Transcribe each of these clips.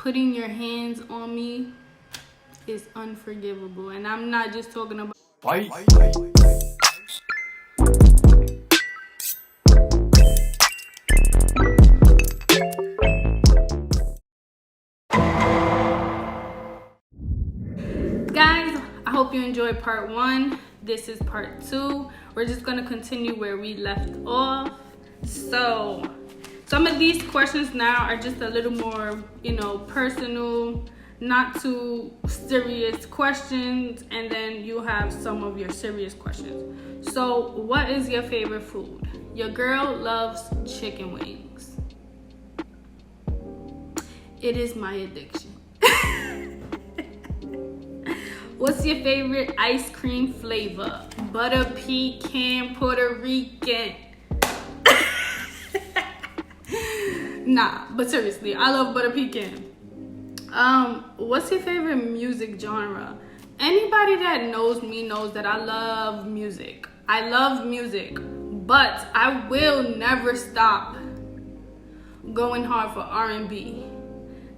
putting your hands on me is unforgivable. And I'm not just talking about... Fight. Guys, I hope you enjoyed part 1. This is part 2. We're just going to continue where we left off. So some of these questions now are just a little more, personal, not too serious questions, and then you have some of your serious questions. So what is your favorite food? Your girl loves chicken wings. It is my addiction. What's your favorite ice cream flavor? Butter pecan, Puerto Rican. Nah, but seriously, I love butter pecan. What's your favorite music genre? Anybody that knows me knows that I love music. I love music, but I will never stop going hard for R&B.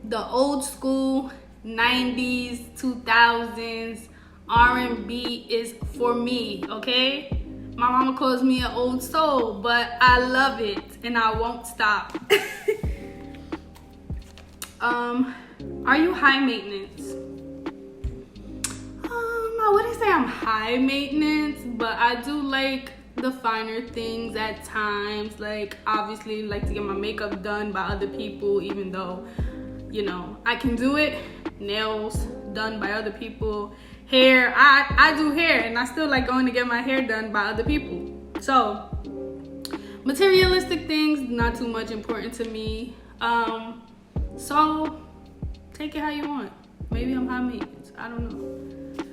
The old school 90s, 2000s R&B is for me, okay? My mama calls me an old soul, but I love it and I won't stop. Are you high maintenance? I wouldn't say I'm high maintenance, but I do like the finer things at times. Like, obviously, like to get my makeup done by other people, even though, I can do it. Nails done by other people. Hair, I do hair, and I still like going to get my hair done by other people. So, materialistic things, not too much important to me. So, take it how you want. Maybe I'm high maintenance. I don't know.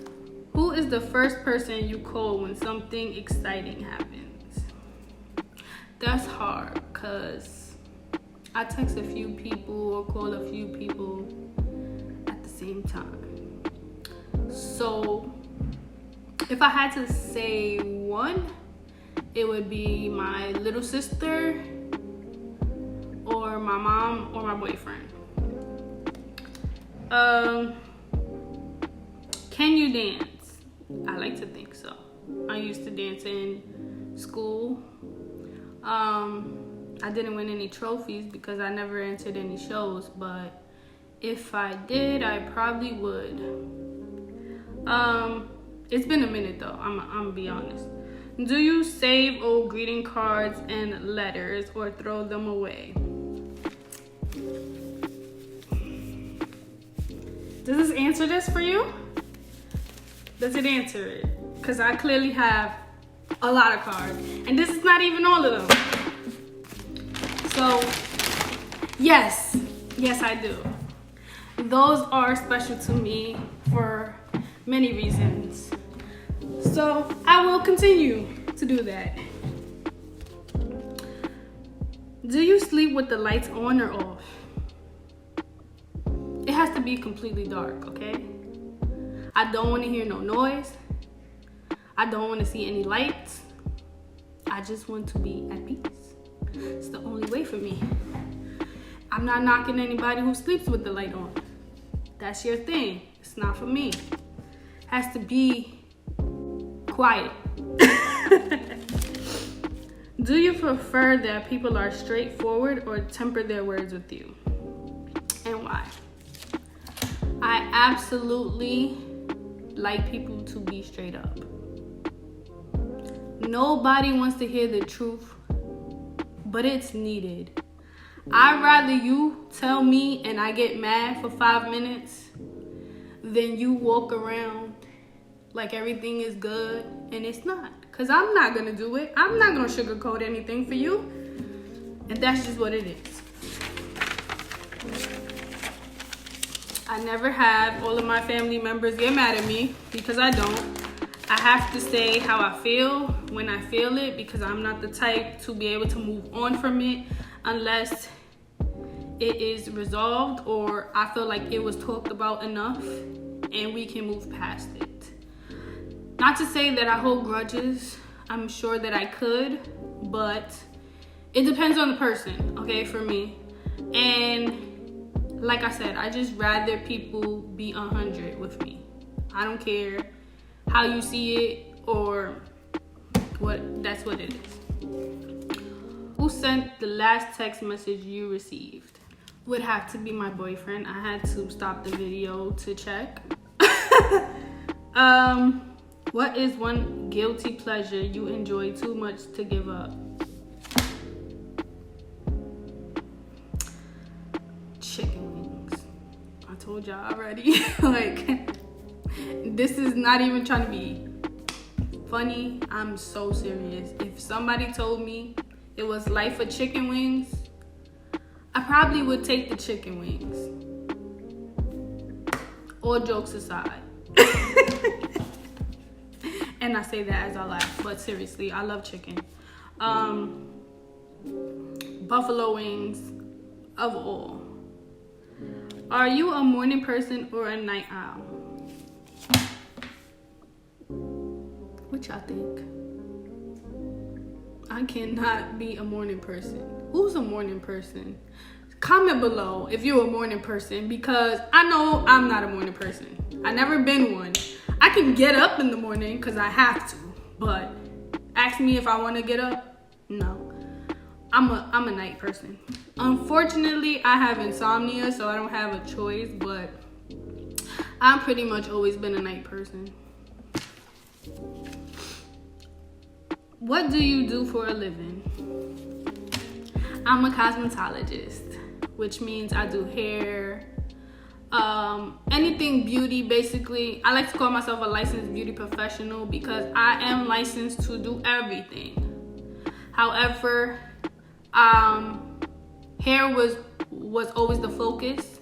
Who is the first person you call when something exciting happens? That's hard, because I text a few people or call a few people at the same time. So, if I had to say one, it would be my little sister or my mom or my boyfriend. Can you dance? I like to think so. I used to dance in school. I didn't win any trophies because I never entered any shows, but if I did, I probably would. It's been a minute though, I'm gonna be honest. Do you save old greeting cards and letters or throw them away? Does this answer this for you? Does it answer it? Because I clearly have a lot of cards, and this is not even all of them. So, yes, I do. Those are special to me for many reasons. So, I will continue to do that. Do you sleep with the lights on or off? It has to be completely dark, okay? I don't want to hear no noise. I don't want to see any lights. I just want to be at peace. It's the only way for me. I'm not knocking anybody who sleeps with the light on. That's your thing. It's not for me. It has to be quiet. Do you prefer that people are straightforward or temper their words with you? And why? I absolutely like people to be straight up. Nobody wants to hear the truth, but it's needed. I'd rather you tell me and I get mad for 5 minutes than you walk around like everything is good and it's not. Because I'm not going to do it. I'm not going to sugarcoat anything for you. And that's just what it is. I never have all of my family members get mad at me because I don't. I have to say how I feel when I feel it because I'm not the type to be able to move on from it unless it is resolved or I feel like it was talked about enough and we can move past it. Not to say that I hold grudges. I'm sure that I could, but it depends on the person, okay, for me. And like I said, I just rather people be 100 with me. I don't care how you see it or what. That's what it is. Who sent the last text message you received? Would have to be my boyfriend. I had to stop the video to check. What is one guilty pleasure you enjoy too much to give up? Chicken wings. I told y'all already. Like, this is not even trying to be funny. I'm so serious. If somebody told me it was life of chicken wings, I probably would take the chicken wings. All jokes aside. And I say that as I laugh, but seriously, I love chicken. Buffalo wings of all. Are you a morning person or a night owl? What y'all think? I cannot be a morning person. Who's a morning person? Comment below if you're a morning person, because I know I'm not a morning person. I've never been one. I can get up in the morning because I have to, but ask me if I want to get up. No, I'm a night person. Unfortunately, I have insomnia, so I don't have a choice, but I've pretty much always been a night person. What do you do for a living? I'm a cosmetologist, which means I do hair, anything beauty, basically. I like to call myself a licensed beauty professional because I am licensed to do everything. However, hair was always the focus.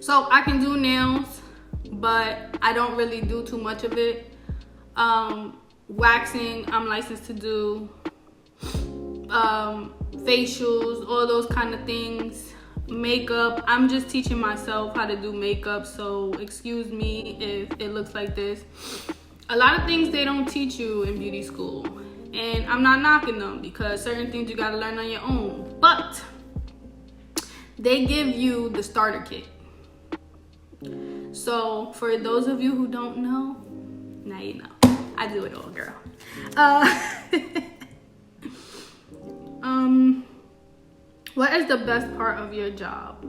So I can do nails, but I don't really do too much of it. Waxing, I'm licensed to do. Facials, all those kind of things. Makeup, I'm just teaching myself how to do makeup, so excuse me if it looks like this. A lot of things they don't teach you in beauty school, and I'm not knocking them because certain things you gotta learn on your own, but they give you the starter kit. So for those of you who don't know, now you know. I do it all, girl. What is the best part of your job?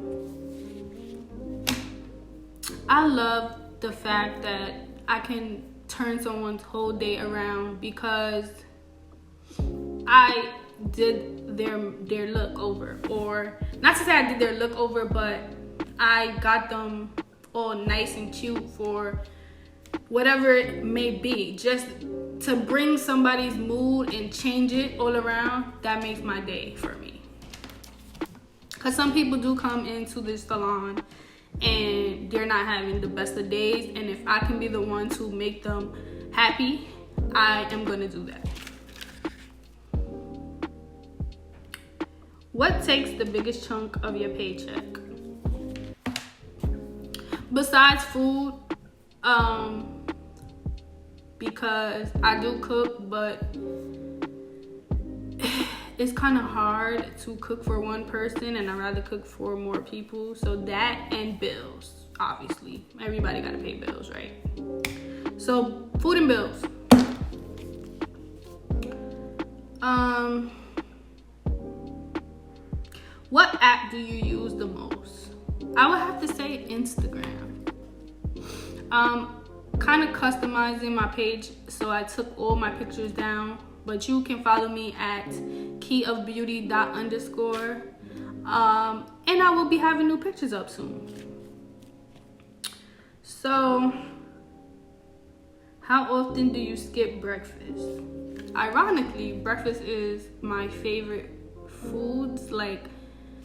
I love the fact that I can turn someone's whole day around because I did their look over, or not to say I did their look over, but I got them all nice and cute for whatever it may be. Just to bring somebody's mood and change it all around, that makes my day for me. Because some people do come into this salon and they're not having the best of days, and if I can be the one to make them happy, I am going to do that. What takes the biggest chunk of your paycheck? Besides food, because I do cook, but it's kind of hard to cook for one person, and I'd rather cook for more people. So that and bills, obviously. Everybody gotta pay bills, right? So food and bills. What app do you use the most? I would have to say Instagram. Kind of customizing my page, so I took all my pictures down, but you can follow me at keyofbeauty_. And I will be having new pictures up soon. So, how often do you skip breakfast? Ironically, breakfast is my favorite foods. Like,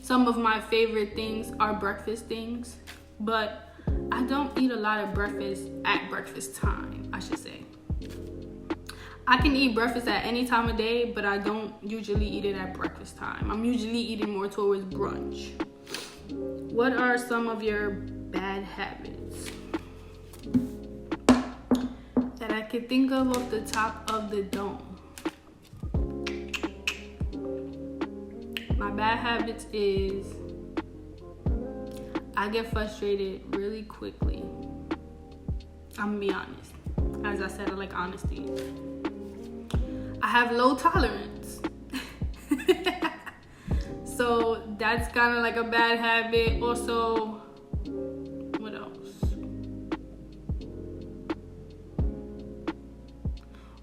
some of my favorite things are breakfast things, but I don't eat a lot of breakfast at breakfast time, I should say. I can eat breakfast at any time of day, but I don't usually eat it at breakfast time. I'm usually eating more towards brunch. What are some of your bad habits that I could think of off the top of the dome? My bad habits is I get frustrated really quickly. I'm gonna be honest. As I said, I like honesty. I have low tolerance. So that's kind of like a bad habit. Also, what else?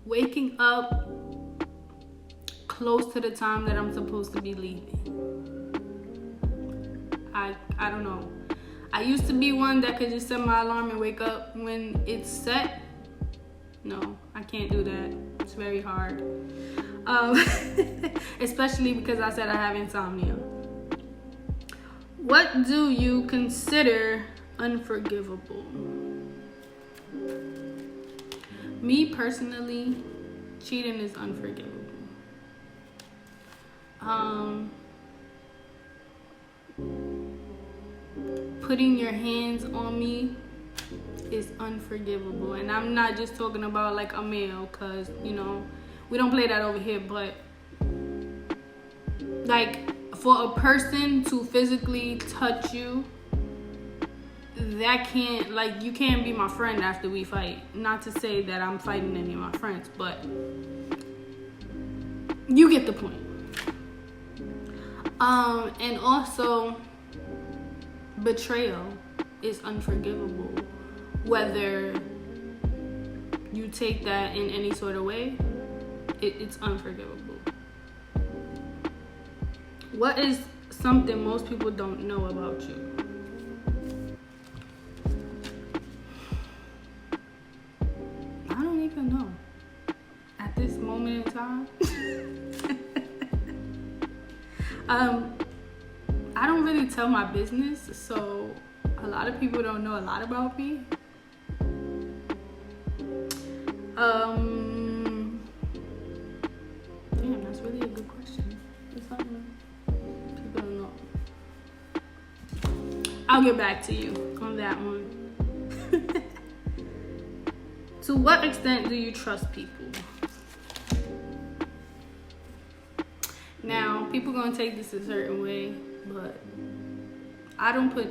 Waking up close to the time that I'm supposed to be leaving. I don't know. I used to be one that could just set my alarm and wake up when it's set. No, I can't do that. It's very hard. Especially because I said I have insomnia. What do you consider unforgivable? Me personally, cheating is unforgivable. Putting your hands on me is unforgivable. And I'm not just talking about like a male, because, you know, we don't play that over here, but like for a person to physically touch you, that can't, like, you can't be my friend after we fight. Not to say that I'm fighting any of my friends, but you get the point. And also, betrayal is unforgivable. Whether you take that in any sort of way, it's unforgivable. What is something most people don't know about you? I don't even know. At this moment in time. I don't really tell my business, so a lot of people don't know a lot about me. Damn, that's really a good question. It's something people don't know. I'll get back to you on that one. To what extent do you trust people? Now, people gonna take this a certain way, but I don't put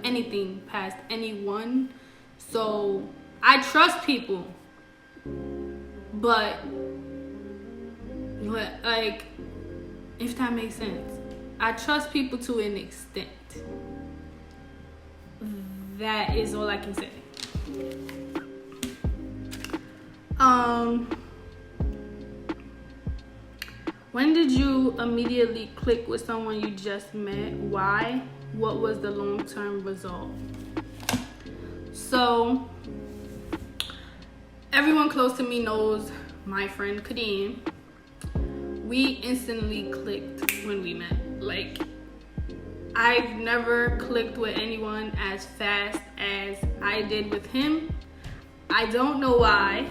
anything past anyone. So I trust people, but like, if that makes sense, I trust people to an extent. That is all I can say. When did you immediately click with someone you just met? Why? What was the long-term result? So, everyone close to me knows my friend Kadeem. We instantly clicked when we met. Like, I've never clicked with anyone as fast as I did with him. I don't know why.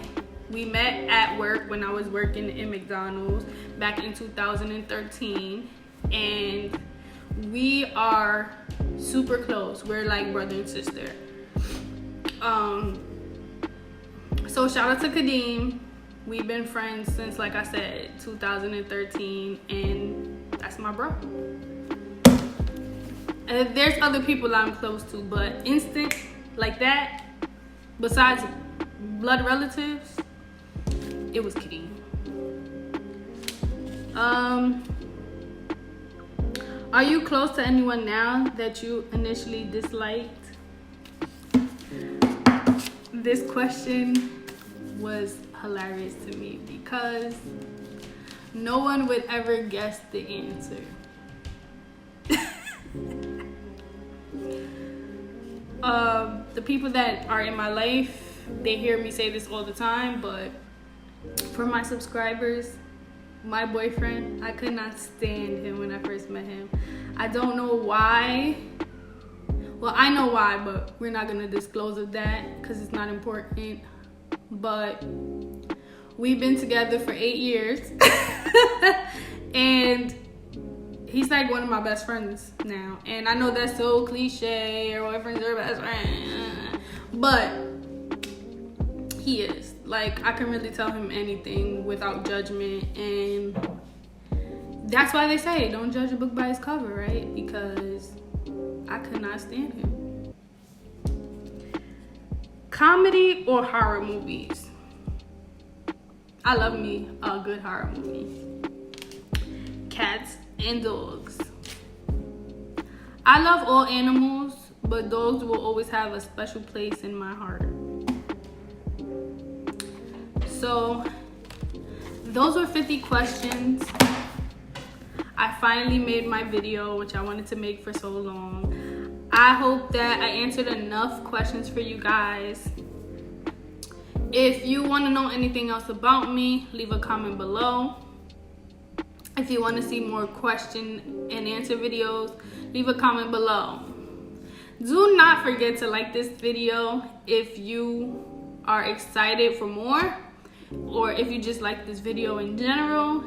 We met at work when I was working in McDonald's back in 2013, and we are super close. We're like brother and sister. So shout out to Kadeem. We've been friends since, like I said, 2013, and that's my bro. And there's other people I'm close to, but instant like that, besides blood relatives, it was Kadeem. Are you close to anyone now that you initially disliked? This question was hilarious to me because no one would ever guess the answer. The people that are in my life, they hear me say this all the time, but for my subscribers, my boyfriend, I could not stand him when I first met him. I don't know why. Well, I know why, but we're not gonna disclose of that because it's not important. But we've been together for 8 years and he's like one of my best friends now. And I know that's so cliche, or boyfriends are best friends, but he is. Like, I can really tell him anything without judgment, and that's why they say don't judge a book by its cover, right? Because I could not stand him. Comedy or horror movies? I love me a good horror movie. Cats and dogs. I love all animals, but dogs will always have a special place in my heart. So those were 50 questions. I finally made my video, which I wanted to make for so long. I hope that I answered enough questions for you guys. If you want to know anything else about me, leave a comment below. If you want to see more question and answer videos, leave a comment below. Do not forget to like this video if you are excited for more, or if you just like this video in general.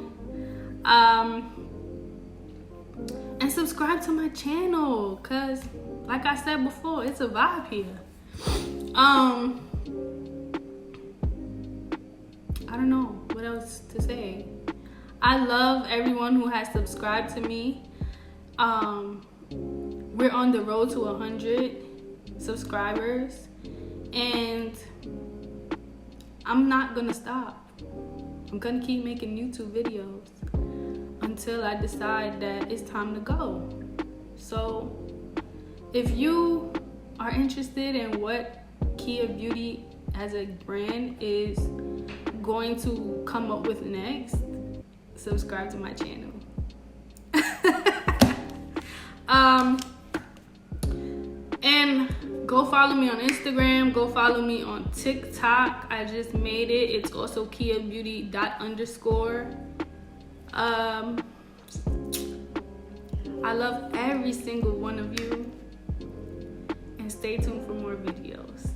And subscribe to my channel, cause like I said before, it's a vibe here. I don't know what else to say. I love everyone who has subscribed to me. We're on the road to 100 subscribers, and I'm not gonna stop. I'm gonna keep making YouTube videos until I decide that it's time to go. So if you are interested in what Kia Beauty as a brand is going to come up with next, subscribe to my channel. And go follow me on Instagram, go follow me on TikTok. I just made it. It's also KiaBeauty._. I love every single one of you, and stay tuned for more videos.